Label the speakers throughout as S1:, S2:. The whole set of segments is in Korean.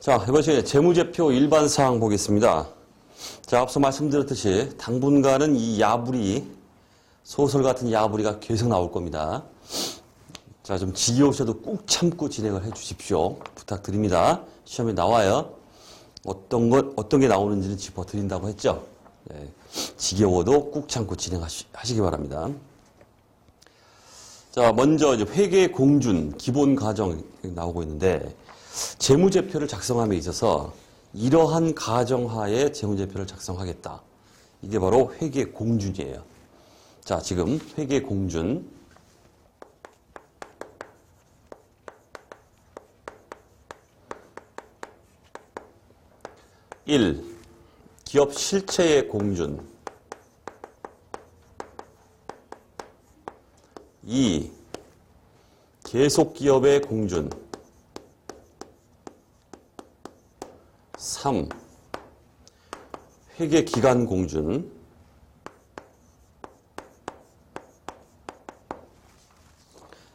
S1: 자, 이번 시간에 재무제표 일반 사항 보겠습니다. 자, 앞서 말씀드렸듯이 당분간은 이 야불이, 소설 같은 야불이가 계속 나올 겁니다. 자, 좀 지겨우셔도 꾹 참고 진행을 해 주십시오. 부탁드립니다. 시험에 나와요. 어떤 게 나오는지는 짚어드린다고 했죠. 네, 지겨워도 꾹 참고 진행하시기 바랍니다. 자, 먼저 이제 회계 공준 기본 과정 나오고 있는데, 재무제표를 작성함에 있어서 이러한 가정하에 재무제표를 작성하겠다. 이게 바로 회계 공준이에요. 자, 지금 회계 공준. 1. 기업 실체의 공준. 2. 계속기업의 공준. 3. 회계기간 공준.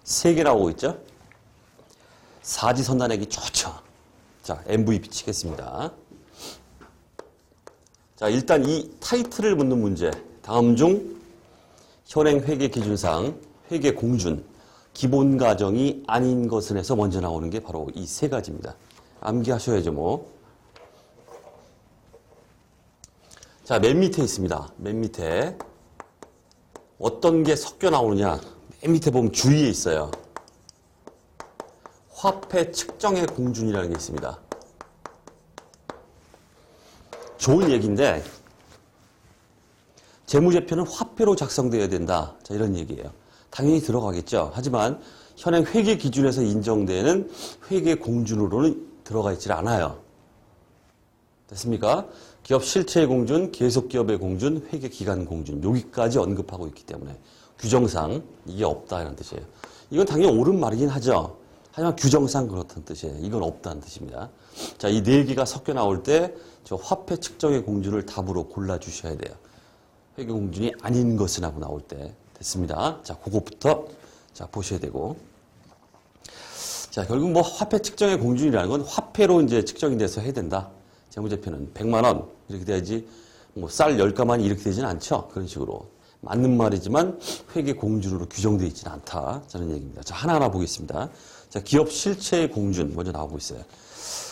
S1: 3개 나오고 있죠? 사지선단하기 좋죠. 자, MVP 치겠습니다. 자, 일단 이 타이틀을 묻는 문제. 다음 중 현행 회계기준상 회계공준 기본 과정이 아닌 것은 해서 먼저 나오는 게 바로 이 세 가지입니다. 암기하셔야죠, 뭐. 자, 맨 밑에 있습니다. 맨 밑에. 어떤 게 섞여 나오느냐. 맨 밑에 보면 주의에 있어요. 화폐 측정의 공준이라는 게 있습니다. 좋은 얘기인데, 재무제표는 화폐로 작성되어야 된다. 자, 이런 얘기예요. 당연히 들어가겠죠. 하지만 현행 회계 기준에서 인정되는 회계 공준으로는 들어가 있질 않아요. 됐습니까? 기업 실체의 공준, 계속기업의 공준, 회계기간 공준, 여기까지 언급하고 있기 때문에 규정상 이게 없다 이런 뜻이에요. 이건 당연히 옳은 말이긴 하죠. 하지만 규정상 그렇다는 뜻이에요. 이건 없다는 뜻입니다. 자, 이 네 개가 섞여 나올 때 저 화폐 측정의 공준을 답으로 골라주셔야 돼요. 회계 공준이 아닌 것은 하고 나올 때. 됐습니다. 자, 그것부터 자 보셔야 되고. 자, 결국 뭐 화폐 측정의 공준이라는 건 화폐로 이제 측정이 돼서 해야 된다. 재무제표는 100만 원 이렇게 돼야지 뭐 쌀 10가만이 이렇게 되지는 않죠. 그런 식으로. 맞는 말이지만 회계 공준으로 규정되어 있지는 않다. 저는 얘기입니다. 자, 하나하나 보겠습니다. 자, 기업 실체의 공준 먼저 나오고 있어요.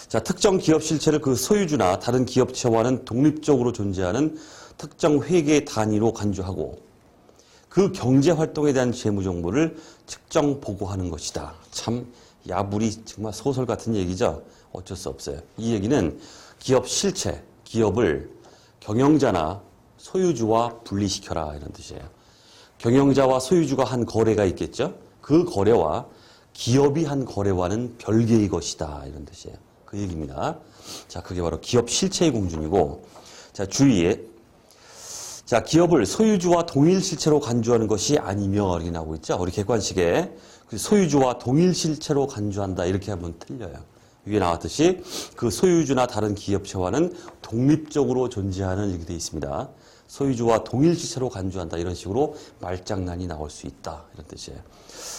S1: 자, 특정 기업 실체를 그 소유주나 다른 기업체와는 독립적으로 존재하는 특정 회계 단위로 간주하고 그 경제 활동에 대한 재무 정보를 측정 보고하는 것이다. 참 야불이 정말 소설 같은 얘기죠. 어쩔 수 없어요. 이 얘기는 기업 실체, 기업을 경영자나 소유주와 분리시켜라 이런 뜻이에요. 경영자와 소유주가 한 거래가 있겠죠. 그 거래와 기업이 한 거래와는 별개의 것이다 이런 뜻이에요. 그 얘기입니다. 자, 그게 바로 기업 실체의 공준이고, 자, 주의에 자, 기업을 소유주와 동일 실체로 간주하는 것이 아니며 이렇게 나오고 있죠. 우리 객관식에 소유주와 동일 실체로 간주한다 이렇게 하면 틀려요. 위에 나왔듯이 그 소유주나 다른 기업체와는 독립적으로 존재하는 이렇게 되어 있습니다. 소유주와 동일 실체로 간주한다 이런 식으로 말장난이 나올 수 있다 이런 뜻이에요.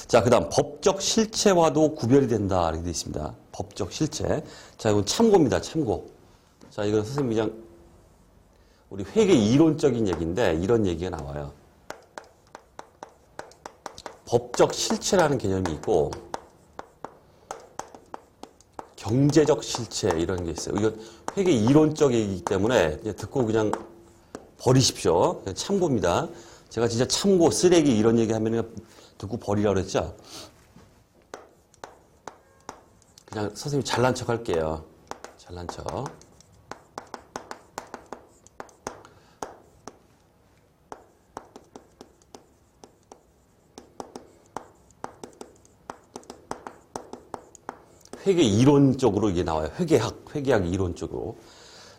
S1: 자, 그다음 법적 실체와도 구별이 된다 이렇게 되어 있습니다. 법적 실체. 자, 이건 참고입니다. 참고. 자, 이건 선생님이 그냥 우리 회계 이론적인 얘기인데 이런 얘기가 나와요. 법적 실체라는 개념이 있고 경제적 실체 이런 게 있어요. 이건 회계 이론적 얘기이기 때문에 그냥 듣고 그냥 버리십시오. 그냥 참고입니다. 제가 진짜 참고 쓰레기 이런 얘기 하면 그냥 듣고 버리라고 그랬죠. 그냥 선생님 잘난 척 할게요. 잘난 척. 회계 이론적으로 이게 나와요. 회계학 이론적으로.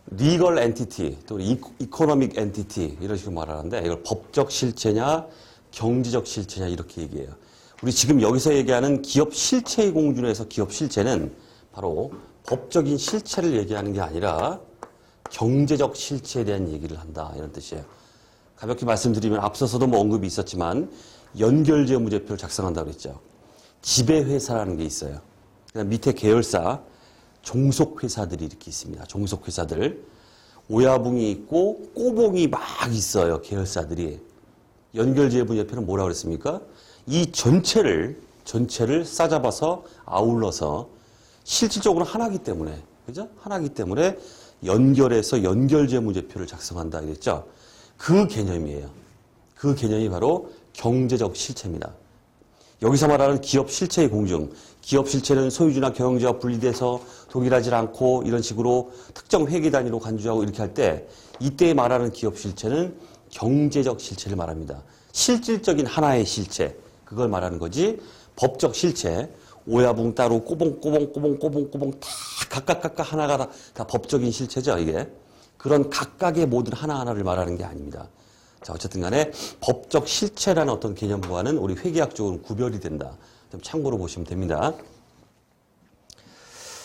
S1: 리걸 엔티티, 또 이코노믹 엔티티 이런 식으로 말하는데 이걸 법적 실체냐, 경제적 실체냐 이렇게 얘기해요. 우리 지금 여기서 얘기하는 기업 실체의 공준에서 기업 실체는 바로 법적인 실체를 얘기하는 게 아니라 경제적 실체에 대한 얘기를 한다 이런 뜻이에요. 가볍게 말씀드리면 앞서서도 뭐 언급이 있었지만 연결재무제표를 작성한다고 그랬죠. 지배회사라는 게 있어요. 그다음 밑에 계열사, 종속회사들이 이렇게 있습니다. 종속회사들. 오야붕이 있고 꼬봉이 막 있어요. 계열사들이. 연결재무제표는 뭐라고 그랬습니까? 이 전체를 싸잡아서 아울러서 실질적으로 하나기 때문에, 그죠? 하나기 때문에 연결해서 연결재무제표를 작성한다 이랬죠? 그 개념이에요. 그 개념이 바로 경제적 실체입니다. 여기서 말하는 기업 실체의 공증, 기업 실체는 소유주나 경영자와 분리돼서 동일하지 않고 이런 식으로 특정 회계 단위로 간주하고 이렇게 할 때 이때 말하는 기업 실체는 경제적 실체를 말합니다. 실질적인 하나의 실체, 그걸 말하는 거지 법적 실체, 오야붕 따로 꼬봉 다 각각 하나가 다 법적인 실체죠, 이게. 그런 각각의 모든 하나하나를 말하는 게 아닙니다. 자, 어쨌든 간에 법적 실체라는 어떤 개념과는 우리 회계학적으로 구별이 된다. 좀 참고로 보시면 됩니다.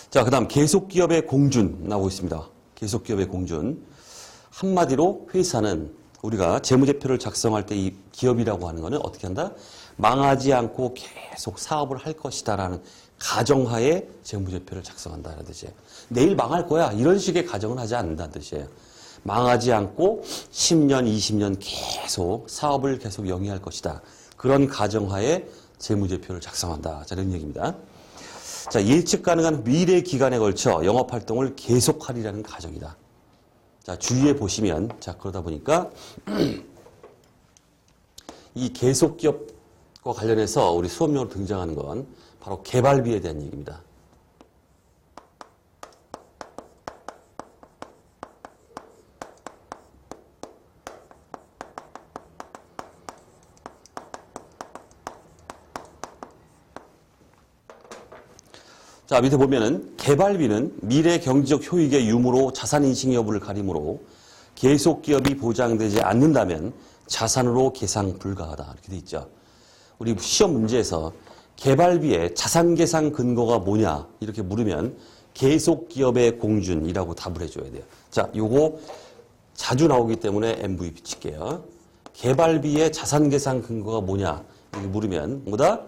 S1: 자, 그 다음 계속기업의 공준 나오고 있습니다. 계속기업의 공준. 한마디로 회사는 우리가 재무제표를 작성할 때 이 기업이라고 하는 거는 어떻게 한다? 망하지 않고 계속 사업을 할 것이다라는 가정하에 재무제표를 작성한다는 뜻이에요. 내일 망할 거야. 이런 식의 가정은 하지 않는다는 뜻이에요. 망하지 않고 10년, 20년 계속 사업을 계속 영위할 것이다. 그런 가정하에 재무제표를 작성한다. 자, 이런 얘기입니다. 자, 예측 가능한 미래 기간에 걸쳐 영업활동을 계속하리라는 가정이다. 자, 주위에 보시면, 자, 그러다 보니까 이 계속기업과 관련해서 우리 수업용어로 등장하는 건 바로 개발비에 대한 얘기입니다. 자, 밑에 보면은 개발비는 미래 경제적 효익의 유무로 자산인식 여부를 가리므로 계속기업이 보장되지 않는다면 자산으로 계상 불가하다. 이렇게 돼 있죠. 우리 시험 문제에서 개발비의 자산 계상 근거가 뭐냐 이렇게 물으면 계속기업의 공준이라고 답을 해줘야 돼요. 자, 요거 자주 나오기 때문에 MVP 칠게요. 개발비의 자산 계상 근거가 뭐냐 이렇게 물으면 뭐다?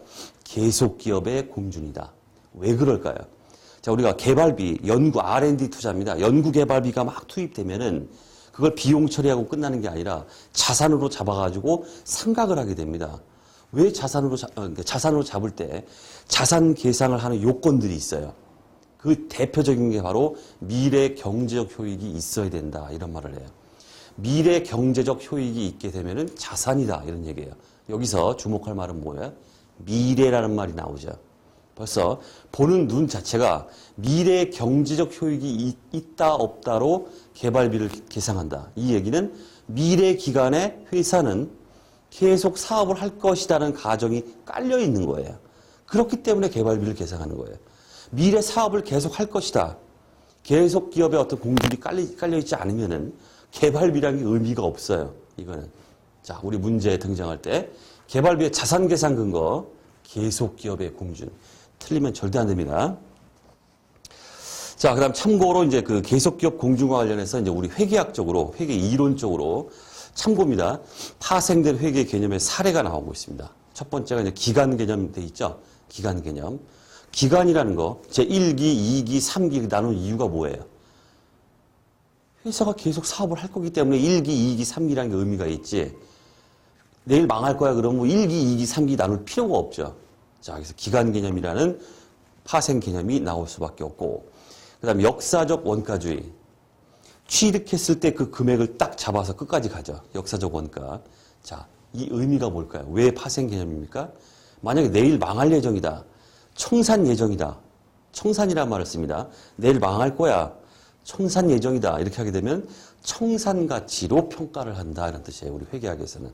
S1: 계속기업의 공준이다. 왜 그럴까요? 자, 우리가 개발비, 연구, R&D 투자입니다. 연구 개발비가 막 투입되면은 그걸 비용 처리하고 끝나는 게 아니라 자산으로 잡아가지고 상각을 하게 됩니다. 왜 자산으로 잡을 때 자산 계상을 하는 요건들이 있어요. 그 대표적인 게 바로 미래 경제적 효익이 있어야 된다. 이런 말을 해요. 미래 경제적 효익이 있게 되면은 자산이다. 이런 얘기예요. 여기서 주목할 말은 뭐예요? 미래라는 말이 나오죠. 벌써 보는 눈 자체가 미래 경제적 효익이 있다 없다로 개발비를 계상한다. 이 얘기는 미래 기간에 회사는 계속 사업을 할 것이라는 가정이 깔려 있는 거예요. 그렇기 때문에 개발비를 계상하는 거예요. 미래 사업을 계속 할 것이다. 계속 기업의 어떤 공들이 깔려 있지 않으면은 개발비라는 게 의미가 없어요. 이거는. 자, 우리 문제에 등장할 때 개발비의 자산 계상 근거, 계속 기업의 공준. 틀리면 절대 안 됩니다. 자, 그다음 참고로 이제 그 계속기업 공준과 관련해서 이제 우리 회계학적으로, 회계 이론적으로 참고입니다. 파생된 회계 개념의 사례가 나오고 있습니다. 첫 번째가 이제 기간 개념 돼 있죠. 기간 개념. 기간이라는 거, 제 1기, 2기, 3기 나눈 이유가 뭐예요? 회사가 계속 사업을 할 거기 때문에 1기, 2기, 3기라는 게 의미가 있지. 내일 망할 거야 그러면 뭐 1기, 2기, 3기 나눌 필요가 없죠. 자, 그래서 기간 개념이라는 파생 개념이 나올 수밖에 없고, 그 다음에 역사적 원가주의. 취득했을 때 그 금액을 딱 잡아서 끝까지 가죠. 역사적 원가. 자, 이 의미가 뭘까요? 왜 파생 개념입니까? 만약에 내일 망할 예정이다. 청산 예정이다. 청산이라는 말을 씁니다. 내일 망할 거야. 청산 예정이다. 이렇게 하게 되면 청산 가치로 평가를 한다. 이런 뜻이에요. 우리 회계학에서는.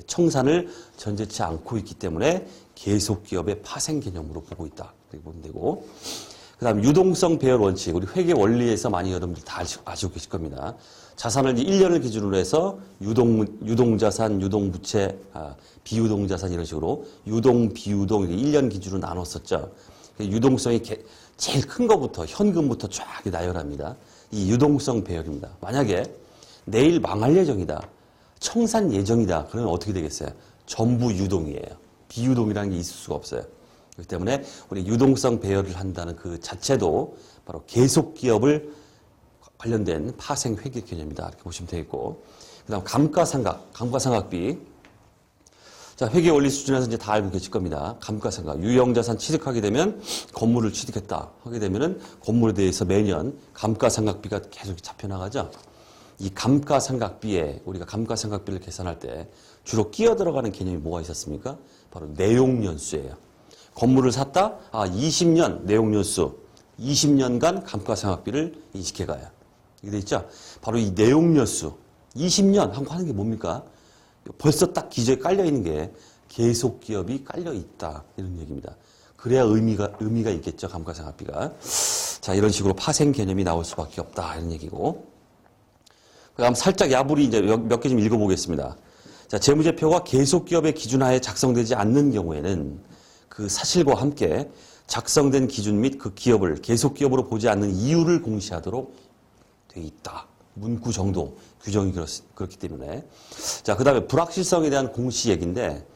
S1: 청산을 전제치 않고 있기 때문에 계속 기업의 파생 개념으로 보고 있다. 이렇게 보면 되고. 그 다음 유동성 배열 원칙. 우리 회계 원리에서 많이 여러분들 다 아시고 계실 겁니다. 자산을 이제 1년을 기준으로 해서 유동자산, 유동부채, 비유동자산 이런 식으로 유동, 비유동 1년 기준으로 나눴었죠. 유동성이 제일 큰 것부터 현금부터 쫙 나열합니다. 이 유동성 배열입니다. 만약에 내일 망할 예정이다. 청산 예정이다. 그러면 어떻게 되겠어요? 전부 유동이에요. 비유동이라는 게 있을 수가 없어요. 그렇기 때문에 우리 유동성 배열을 한다는 그 자체도 바로 계속 기업을 관련된 파생 회계 개념이다. 이렇게 보시면 되겠고. 그 다음 감가상각비. 자, 회계 원리 수준에서 이제 다 알고 계실 겁니다. 감가상각. 유형자산 취득하게 되면 건물을 취득했다. 하게 되면은 건물에 대해서 매년 감가상각비가 계속 잡혀나가죠. 이 감가상각비에 우리가 감가상각비를 계산할 때 주로 끼어 들어가는 개념이 뭐가 있었습니까? 바로 내용연수예요. 건물을 샀다? 20년 내용연수. 20년간 감가상각비를 인식해가요. 이게 돼 있죠? 바로 이 내용연수. 20년 하는 게 뭡니까? 벌써 딱 기저에 깔려 있는 게 계속 기업이 깔려 있다. 이런 얘기입니다. 그래야 의미가 있겠죠. 감가상각비가. 자, 이런 식으로 파생 개념이 나올 수밖에 없다. 이런 얘기고. 그 다음 살짝 야불이 이제 몇 개 좀 읽어보겠습니다. 자, 재무제표가 계속 기업의 기준하에 작성되지 않는 경우에는 그 사실과 함께 작성된 기준 및 그 기업을 계속 기업으로 보지 않는 이유를 공시하도록 돼 있다. 문구 정도 규정이 그렇기 때문에. 자, 그 다음에 불확실성에 대한 공시 얘기인데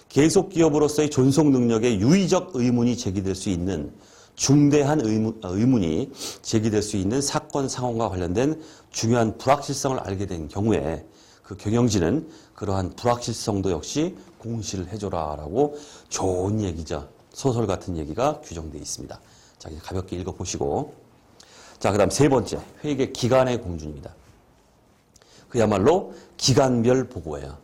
S1: 계속 기업으로서의 존속 능력에 유의적 의문이 제기될 수 있는 중대한 의문이 제기될 수 있는 사건 상황과 관련된 중요한 불확실성을 알게 된 경우에 그 경영진은 그러한 불확실성도 역시 공시를 해줘라라고 좋은 얘기죠. 소설 같은 얘기가 규정되어 있습니다. 자, 이제 가볍게 읽어보시고. 자, 그 다음 세 번째, 회계 기간의 공준입니다. 그야말로 기간별 보고예요.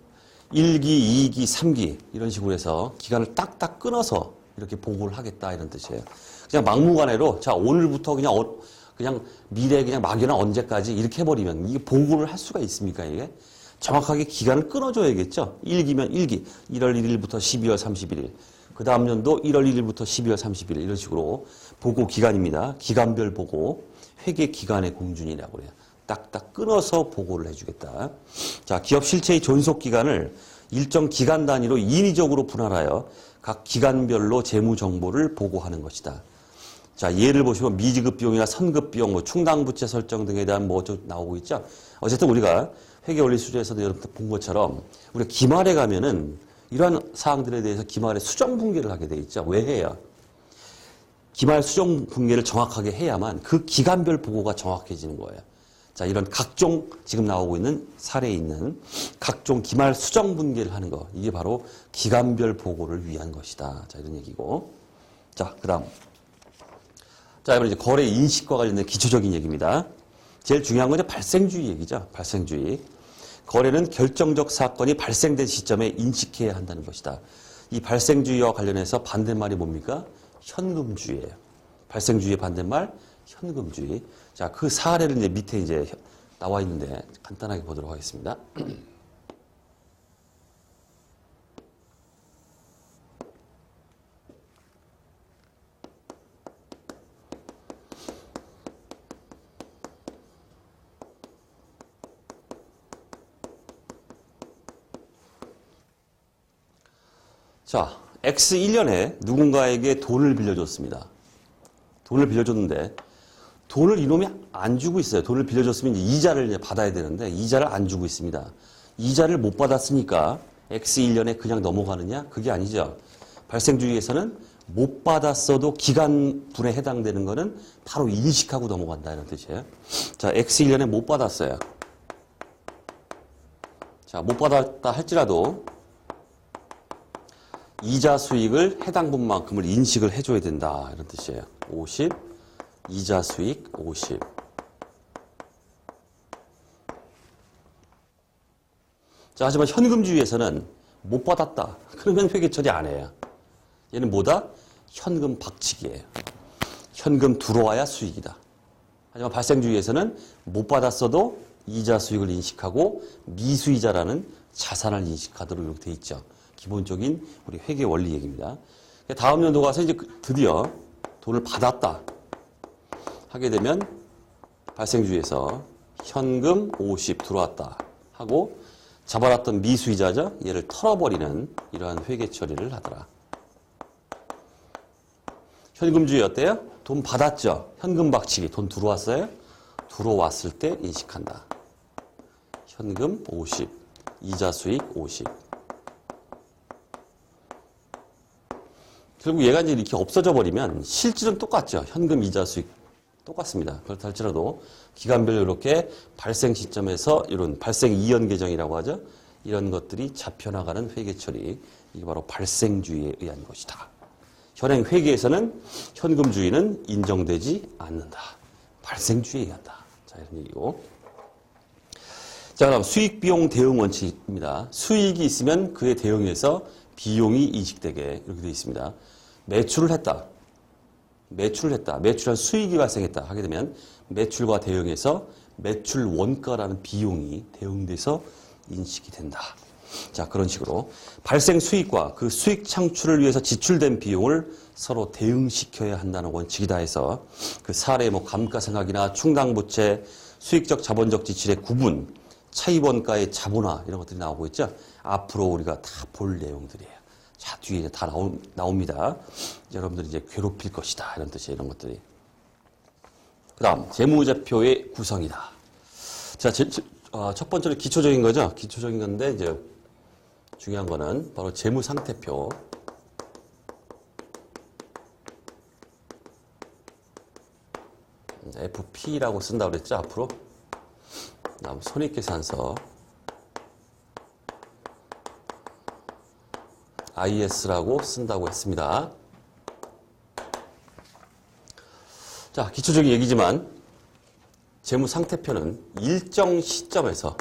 S1: 1기, 2기, 3기 이런 식으로 해서 기간을 딱딱 끊어서 이렇게 보고를 하겠다 이런 뜻이에요. 그냥 막무가내로 자 오늘부터 그냥 미래 그냥 막연한 언제까지 이렇게 해버리면 이게 보고를 할 수가 있습니까 이게? 정확하게 기간을 끊어줘야겠죠. 1기면 1기 1월 1일부터 12월 31일 그 다음 연도 1월 1일부터 12월 31일 이런 식으로 보고 기간입니다. 기간별 보고 회계 기간의 공준이라고 그래요. 딱딱 끊어서 보고를 해주겠다. 자, 기업 실체의 존속 기간을 일정 기간 단위로 인위적으로 분할하여 각 기간별로 재무 정보를 보고하는 것이다. 자, 예를 보시면 미지급 비용이나 선급 비용, 충당 부채 설정 등에 대한 나오고 있죠. 어쨌든 우리가 회계 원리 수준에서도 여러분들 본 것처럼 우리가 기말에 가면은 이러한 사항들에 대해서 기말에 수정 분계를 하게 돼 있죠. 왜 해요? 기말 수정 분계를 정확하게 해야만 그 기간별 보고가 정확해지는 거예요. 자, 이런 각종 지금 나오고 있는 사례에 있는 각종 기말 수정 분계를 하는 거. 이게 바로 기간별 보고를 위한 것이다. 자, 이런 얘기고. 자, 그다음. 자, 이번에 이제 거래 인식과 관련된 기초적인 얘기입니다. 제일 중요한 건 이제 발생주의 얘기죠. 발생주의. 거래는 결정적 사건이 발생된 시점에 인식해야 한다는 것이다. 이 발생주의와 관련해서 반대말이 뭡니까? 현금주의예요. 발생주의의 반대말 현금주의. 자, 그 사례를 이제 밑에 이제 나와 있는데 간단하게 보도록 하겠습니다. 자, X 1년에 누군가에게 돈을 빌려줬습니다. 돈을 빌려줬는데 돈을 이놈이 안 주고 있어요. 돈을 빌려줬으면 이제 이자를 이제 받아야 되는데 이자를 안 주고 있습니다. 이자를 못 받았으니까 X 1년에 그냥 넘어가느냐? 그게 아니죠. 발생주의에서는 못 받았어도 기간분에 해당되는 거는 바로 인식하고 넘어간다 이런 뜻이에요. 자, X 1년에 못 받았어요. 자, 못 받았다 할지라도 이자 수익을 해당 분만큼을 인식을 해줘야 된다 이런 뜻이에요. 50, 이자 수익 50. 자, 하지만 현금주의에서는 못 받았다. 그러면 회계 처리 안 해요. 얘는 뭐다? 현금 박치기예요. 현금 들어와야 수익이다. 하지만 발생주의에서는 못 받았어도 이자 수익을 인식하고 미수이자라는 자산을 인식하도록 이렇게 돼 있죠. 기본적인 우리 회계 원리 얘기입니다. 다음 연도 가서 이제 드디어 돈을 받았다 하게 되면 발생주의에서 현금 50 들어왔다 하고 잡아놨던 미수이자죠. 얘를 털어버리는 이러한 회계 처리를 하더라. 현금주의 어때요? 돈 받았죠. 현금 박치기. 돈 들어왔어요? 들어왔을 때 인식한다. 현금 50, 이자 수익 50. 결국 얘가 이제 이렇게 없어져 버리면 실질은 똑같죠. 현금 이자 수익 똑같습니다. 그렇다 할지라도 기간별로 이렇게 발생 시점에서 이런 발생 이연 계정이라고 하죠. 이런 것들이 잡혀나가는 회계 처리. 이게 바로 발생주의에 의한 것이다. 현행 회계에서는 현금주의는 인정되지 않는다. 발생주의에 의한다. 자, 이런 얘기고. 자, 그럼 수익, 비용, 대응 원칙입니다. 수익이 있으면 그에 대응해서 비용이 인식되게 이렇게 되어 있습니다. 매출을 했다. 매출한 수익이 발생했다. 하게 되면 매출과 대응해서 매출 원가라는 비용이 대응돼서 인식이 된다. 자, 그런 식으로 발생 수익과 그 수익 창출을 위해서 지출된 비용을 서로 대응시켜야 한다는 원칙이다 해서 그 사례 뭐 감가상각이나 충당부채, 수익적 자본적 지출의 구분, 차입원가의 자본화 이런 것들이 나오고 있죠. 앞으로 우리가 다 볼 내용들이에요. 자, 뒤에 다 나옵니다. 여러분들이 이제 괴롭힐 것이다. 이런 뜻이에요. 이런 것들이. 그 다음, 재무제표의 구성이다. 자, 첫 번째로 기초적인 거죠. 기초적인 건데, 이제 중요한 거는 바로 재무상태표. FP라고 쓴다고 그랬죠. 앞으로. 다음, 손익계산서. IS라고 쓴다고 했습니다. 자, 기초적인 얘기지만 재무상태표는 일정 시점에서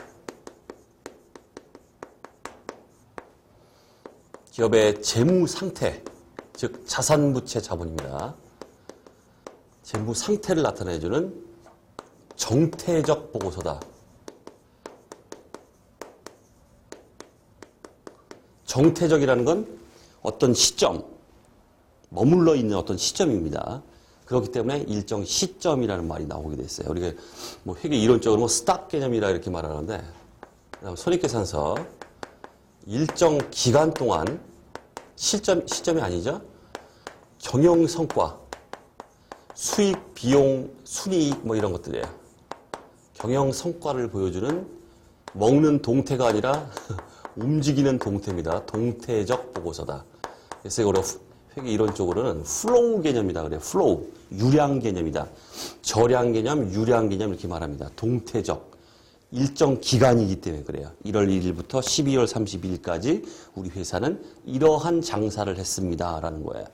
S1: 기업의 재무상태, 즉 자산부채 자본입니다. 재무상태를 나타내주는 정태적 보고서다. 정태적이라는 건 어떤 시점, 머물러 있는 어떤 시점입니다. 그렇기 때문에 일정 시점이라는 말이 나오게 됐어요. 우리가 뭐 회계 이론적으로 뭐 스탑 개념이라 이렇게 말하는데, 그다음 손익계산서 일정 기간 동안 시점이 아니죠. 경영 성과, 수익, 비용, 순이익 뭐 이런 것들이에요. 경영 성과를 보여주는 먹는 동태가 아니라 움직이는 동태입니다. 동태적 보고서다. 그래서 이거 회계 이론적으로는 플로우 개념이다. 그래요. 플로우. 유량 개념이다. 저량 개념, 유량 개념 이렇게 말합니다. 동태적. 일정 기간이기 때문에 그래요. 1월 1일부터 12월 31일까지 우리 회사는 이러한 장사를 했습니다. 라는 거예요.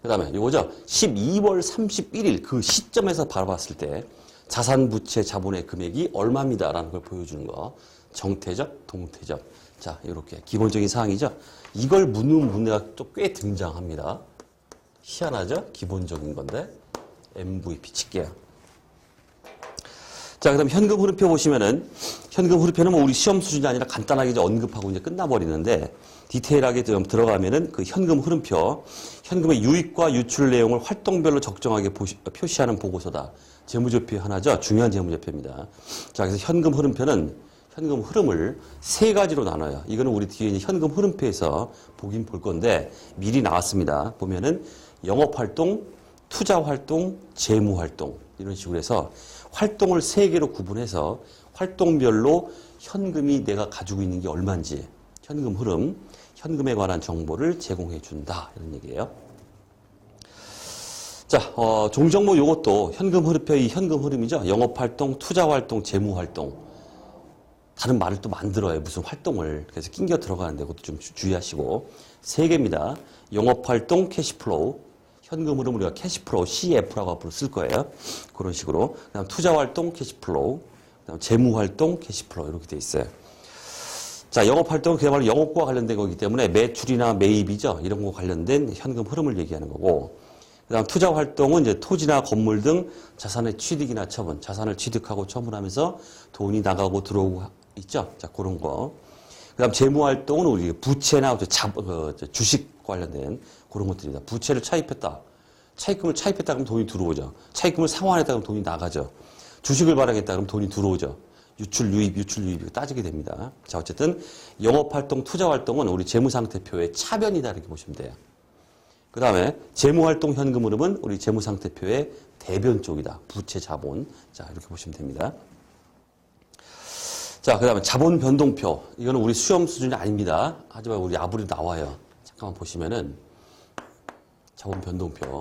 S1: 그 다음에 이거죠. 12월 31일 그 시점에서 바라봤을 때 자산부채 자본의 금액이 얼마입니다. 라는 걸 보여주는 거. 정태적, 동태적. 자, 이렇게 기본적인 사항이죠. 이걸 묻는 문제가 또 꽤 등장합니다. 희한하죠? 기본적인 건데. MVP 칠게요. 자, 그다음 현금 흐름표 보시면은 현금 흐름표는 뭐 우리 시험 수준이 아니라 간단하게 이제 언급하고 이제 끝나버리는데 디테일하게 좀 들어가면은 그 현금 흐름표, 현금의 유입과 유출 내용을 활동별로 적정하게 표시하는 보고서다. 재무제표 하나죠. 중요한 재무제표입니다. 자, 그래서 현금 흐름표는 현금 흐름을 세 가지로 나눠요. 이거는 우리 뒤에 이제 현금 흐름표에서 보긴 볼 건데 미리 나왔습니다. 보면은 영업활동, 투자활동, 재무활동 이런 식으로 해서 활동을 세 개로 구분해서 활동별로 현금이 내가 가지고 있는 게 얼마인지 현금 흐름, 현금에 관한 정보를 제공해 준다 이런 얘기예요. 자, 종정모 요것도 현금 흐름표의 현금 흐름이죠. 영업활동, 투자활동, 재무활동. 다른 말을 또 만들어요. 무슨 활동을. 그래서 낑겨 들어가는데 그것도 좀 주의하시고. 세 개입니다. 영업활동, 캐시플로우. 현금 흐름 우리가 캐시플로우, CF라고 앞으로 쓸 거예요. 그런 식으로. 그다음 투자활동, 캐시플로우. 그다음 재무활동, 캐시플로우. 이렇게 돼 있어요. 자, 영업활동은 그야말로 영업과 관련된 거기 때문에 매출이나 매입이죠. 이런 거 관련된 현금 흐름을 얘기하는 거고. 그다음 투자활동은 이제 토지나 건물 등 자산의 취득이나 처분, 자산을 취득하고 처분하면서 돈이 나가고 들어오고 있죠. 자, 그런 거. 그다음 재무활동은 우리 부채나 주식 관련된 그런 것들입니다. 부채를 차입했다. 차입금을 차입했다 그러면 돈이 들어오죠. 차입금을 상환했다 그러면 돈이 나가죠. 주식을 발행했다 그러면 돈이 들어오죠. 유출, 유입 따지게 됩니다. 자, 어쨌든 영업활동, 투자활동은 우리 재무상태표의 차변이다 이렇게 보시면 돼요. 그 다음에 재무활동 현금 흐름은 우리 재무상태표의 대변 쪽이다. 부채 자본. 자, 이렇게 보시면 됩니다. 자, 그 다음에 자본 변동표. 이거는 우리 수험 수준이 아닙니다. 하지만 우리 아부리 나와요. 잠깐만 보시면은 자본 변동표.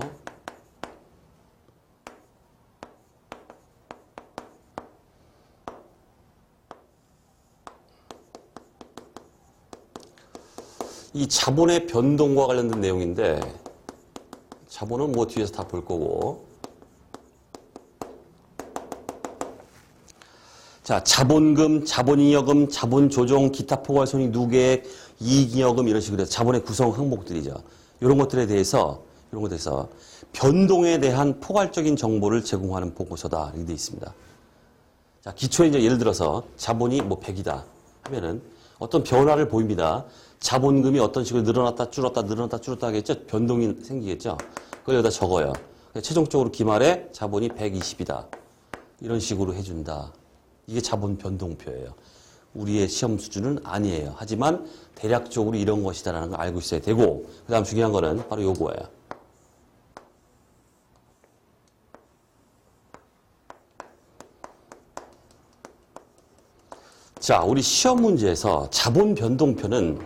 S1: 이 자본의 변동과 관련된 내용인데 자본은 뭐 뒤에서 다 볼 거고. 자, 자본금, 자본잉여금, 자본조정, 기타 포괄손익 누계액, 이익잉여금 이런 식으로 해서 자본의 구성 항목들이죠. 이런 것들에 대해서 변동에 대한 포괄적인 정보를 제공하는 보고서다 이렇게 되어 있습니다. 자, 기초에 이제 예를 들어서 자본이 뭐 100이다 하면은 어떤 변화를 보입니다. 자본금이 어떤 식으로 늘어났다 줄었다 늘어났다 줄었다 하겠죠. 변동이 생기겠죠. 그걸 여기다 적어요. 최종적으로 기말에 자본이 120이다. 이런 식으로 해준다. 이게 자본 변동표예요. 우리의 시험 수준은 아니에요. 하지만 대략적으로 이런 것이다라는 걸 알고 있어야 되고, 그 다음 중요한 거는 바로 요거예요. 자, 우리 시험 문제에서 자본 변동표는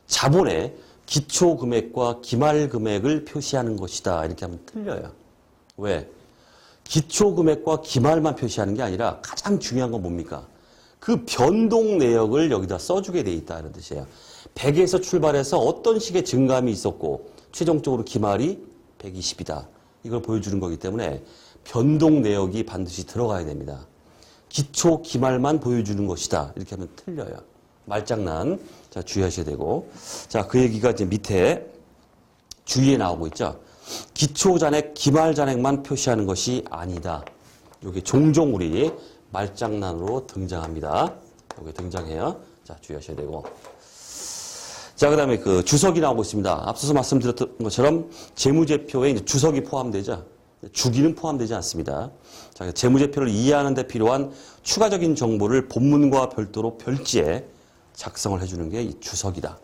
S1: 자본의 기초 금액과 기말 금액을 표시하는 것이다. 이렇게 하면 틀려요. 왜? 기초 금액과 기말만 표시하는 게 아니라 가장 중요한 건 뭡니까? 그 변동 내역을 여기다 써주게 돼 있다. 이런 뜻이에요. 100에서 출발해서 어떤 식의 증감이 있었고 최종적으로 기말이 120이다. 이걸 보여주는 거기 때문에 변동 내역이 반드시 들어가야 됩니다. 기초 기말만 보여주는 것이다. 이렇게 하면 틀려요. 말장난. 자, 주의하셔야 되고. 자, 그 얘기가 이제 밑에 주위에 나오고 있죠. 기초 잔액, 기말 잔액만 표시하는 것이 아니다. 이게 종종 우리 말장난으로 등장합니다. 이게 등장해요. 자, 주의하셔야 되고. 자, 그 다음에 그 주석이 나오고 있습니다. 앞서서 말씀드렸던 것처럼 재무제표에 이제 주석이 포함되죠. 주기는 포함되지 않습니다. 자, 재무제표를 이해하는 데 필요한 추가적인 정보를 본문과 별도로 별지에 작성을 해주는 게 이 주석이다.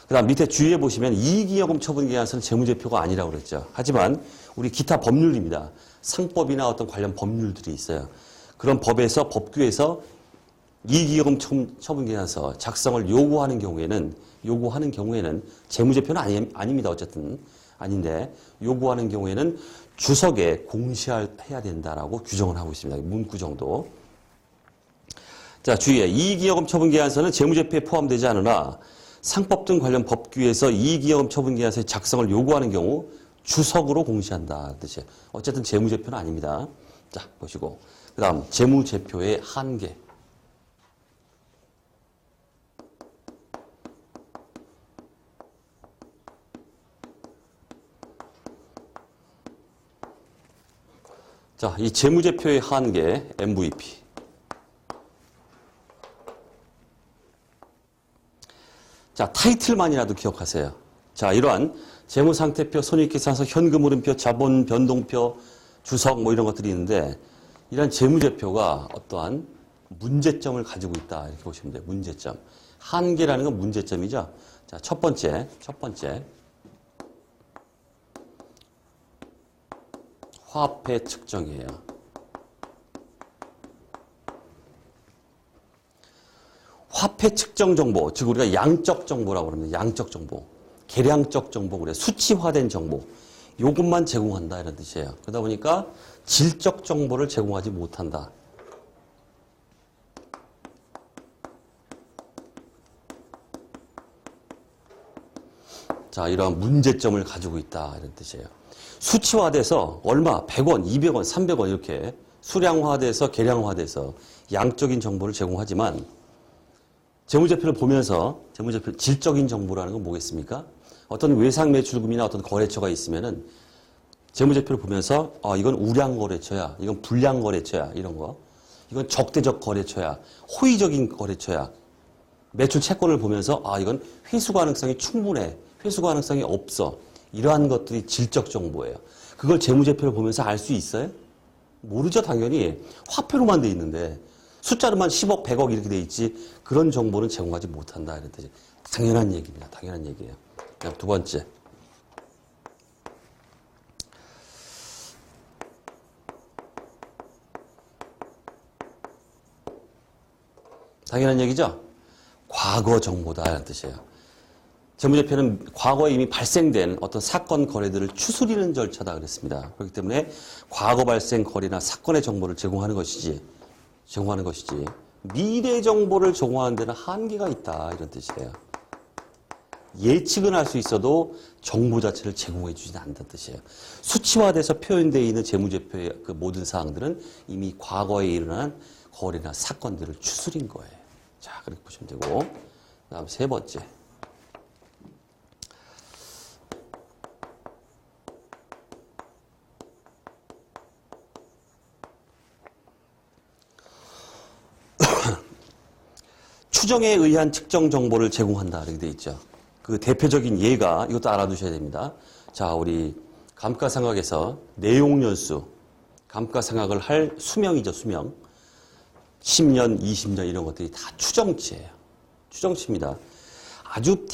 S1: 그 다음 밑에 주위에 보시면 이익잉여금 처분계약서는 재무제표가 아니라고 그랬죠. 하지만 우리 기타 법률입니다. 상법이나 어떤 관련 법률들이 있어요. 그런 법에서, 법규에서 이익잉여금 처분계약서 작성을 요구하는 경우에는 재무제표는 아닙니다. 어쨌든 아닌데 요구하는 경우에는 주석에 공시해야 된다라고 규정을 하고 있습니다. 문구 정도. 자, 주의해. 이익잉여금 처분계약서는 재무제표에 포함되지 않으나 상법 등 관련 법규에서 이익잉여금 처분계약서의 작성을 요구하는 경우 주석으로 공시한다. 뜻이에요. 어쨌든 재무제표는 아닙니다. 자, 보시고. 그 다음 재무제표의 한계. 자, 이 재무제표의 한계, MVP. 자, 타이틀만이라도 기억하세요. 자, 이러한 재무상태표, 손익계산서, 현금흐름표, 자본 변동표, 주석 뭐 이런 것들이 있는데 이런 재무제표가 어떠한 문제점을 가지고 있다. 이렇게 보시면 돼요. 문제점. 한계라는 건 문제점이죠. 자, 첫 번째. 화폐 측정이에요. 화폐 측정 정보, 즉 우리가 양적 정보라고 합니다. 양적 정보. 계량적 정보, 그래. 수치화된 정보. 요것만 제공한다 이런 뜻이에요. 그러다 보니까 질적 정보를 제공하지 못한다. 자, 이러한 문제점을 가지고 있다 이런 뜻이에요. 수치화돼서 얼마, 100원, 200원, 300원 이렇게 수량화돼서 계량화돼서 양적인 정보를 제공하지만 재무제표를 보면서 재무제표 질적인 정보라는 건 뭐겠습니까? 어떤 외상 매출금이나 어떤 거래처가 있으면은 재무제표를 보면서 이건 우량 거래처야, 이건 불량 거래처야 이런 거, 이건 적대적 거래처야, 호의적인 거래처야. 매출 채권을 보면서 이건 회수 가능성이 충분해, 회수 가능성이 없어. 이러한 것들이 질적 정보예요. 그걸 재무제표를 보면서 알 수 있어요? 모르죠, 당연히. 화폐로만 돼 있는데 숫자로만 10억, 100억 이렇게 돼 있지 그런 정보는 제공하지 못한다 이런 뜻이 당연한 얘기입니다. 당연한 얘기예요. 그다음 두 번째. 당연한 얘기죠? 과거 정보다 이런 뜻이에요. 재무제표는 과거에 이미 발생된 어떤 사건 거래들을 추스리는 절차다 그랬습니다. 그렇기 때문에 과거 발생 거래나 사건의 정보를 제공하는 것이지 미래 정보를 제공하는 데는 한계가 있다 이런 뜻이에요. 예측은 할 수 있어도 정보 자체를 제공해 주지는 않는다는 뜻이에요. 수치화돼서 표현되어 있는 재무제표의 그 모든 사항들은 이미 과거에 일어난 거래나 사건들을 추스린 거예요. 자, 그렇게 보시면 되고, 그다음 세 번째. 추정에 의한 측정 정보를 제공한다 이렇게 돼 있죠. 그 대표적인 예가 이것도 알아두셔야 됩니다. 자, 우리 감가상각에서 내용연수, 감가상각을 할 수명이죠, 수명. 10년, 20년 이런 것들이 다 추정치예요. 추정치입니다. 아주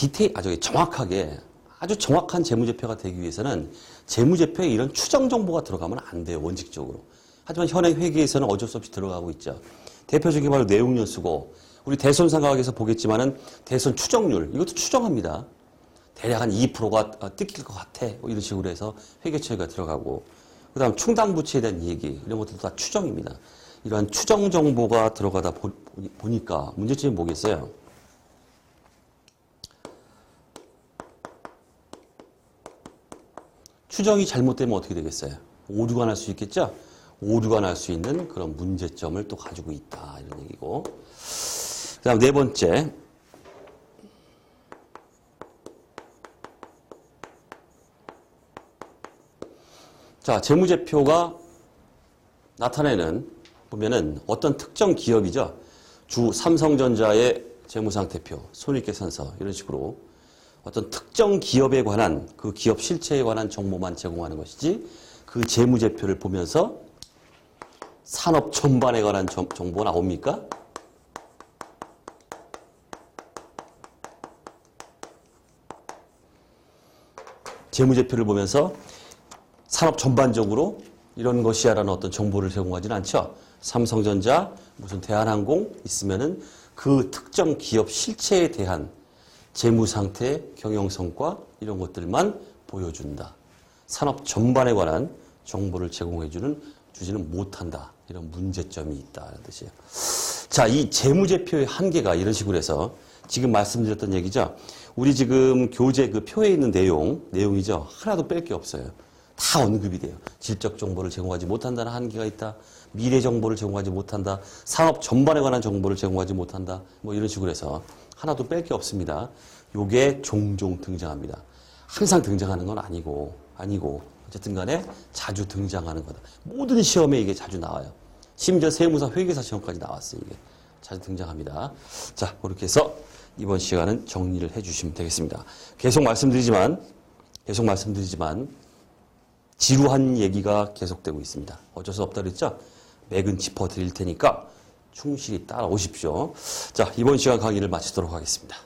S1: 정확하게, 아주 정확한 재무제표가 되기 위해서는 재무제표에 이런 추정 정보가 들어가면 안 돼요, 원칙적으로. 하지만 현행 회계에서는 어쩔 수 없이 들어가고 있죠. 대표적인 바로 내용연수고, 우리 대손상각에서 보겠지만은 대손 추정률, 이것도 추정합니다. 대략 한 2%가 뜯길 것 같아. 뭐 이런 식으로 해서 회계처리가 들어가고, 그 다음 충당부채에 대한 얘기, 이런 것들도 다 추정입니다. 이러한 추정 정보가 들어가다 보니까 문제점이 뭐겠어요? 추정이 잘못되면 어떻게 되겠어요? 오류가 날 수 있겠죠? 오류가 날 수 있는 그런 문제점을 또 가지고 있다. 이런 얘기고. 그 다음 네 번째. 자, 재무제표가 나타내는 보면은 어떤 특정 기업이죠. 주 삼성전자의 재무상태표, 손익계산서 이런 식으로 어떤 특정 기업에 관한 그 기업 실체에 관한 정보만 제공하는 것이지 그 재무제표를 보면서 산업 전반에 관한 정보가 나옵니까? 재무제표를 보면서 산업 전반적으로 이런 것이야라는 어떤 정보를 제공하지는 않죠. 삼성전자, 무슨 대한항공 있으면은 그 특정 기업 실체에 대한 재무 상태, 경영 성과 이런 것들만 보여준다. 산업 전반에 관한 정보를 주지는 못한다. 이런 문제점이 있다는 뜻이에요. 자, 이 재무제표의 한계가 이런 식으로 해서 지금 말씀드렸던 얘기죠. 우리 지금 교재 그 표에 있는 내용이죠. 하나도 뺄 게 없어요. 다 언급이 돼요. 질적 정보를 제공하지 못한다는 한계가 있다. 미래 정보를 제공하지 못한다. 산업 전반에 관한 정보를 제공하지 못한다. 뭐 이런 식으로 해서 하나도 뺄 게 없습니다. 요게 종종 등장합니다. 항상 등장하는 건 아니고 어쨌든 간에 자주 등장하는 거다. 모든 시험에 이게 자주 나와요. 심지어 세무사 회계사 시험까지 나왔어요. 이게 자주 등장합니다. 자, 그렇게 해서 이번 시간은 정리를 해 주시면 되겠습니다. 계속 말씀드리지만 지루한 얘기가 계속되고 있습니다. 어쩔 수 없다 그랬죠? 맥은 짚어드릴 테니까 충실히 따라오십시오. 자, 이번 시간 강의를 마치도록 하겠습니다.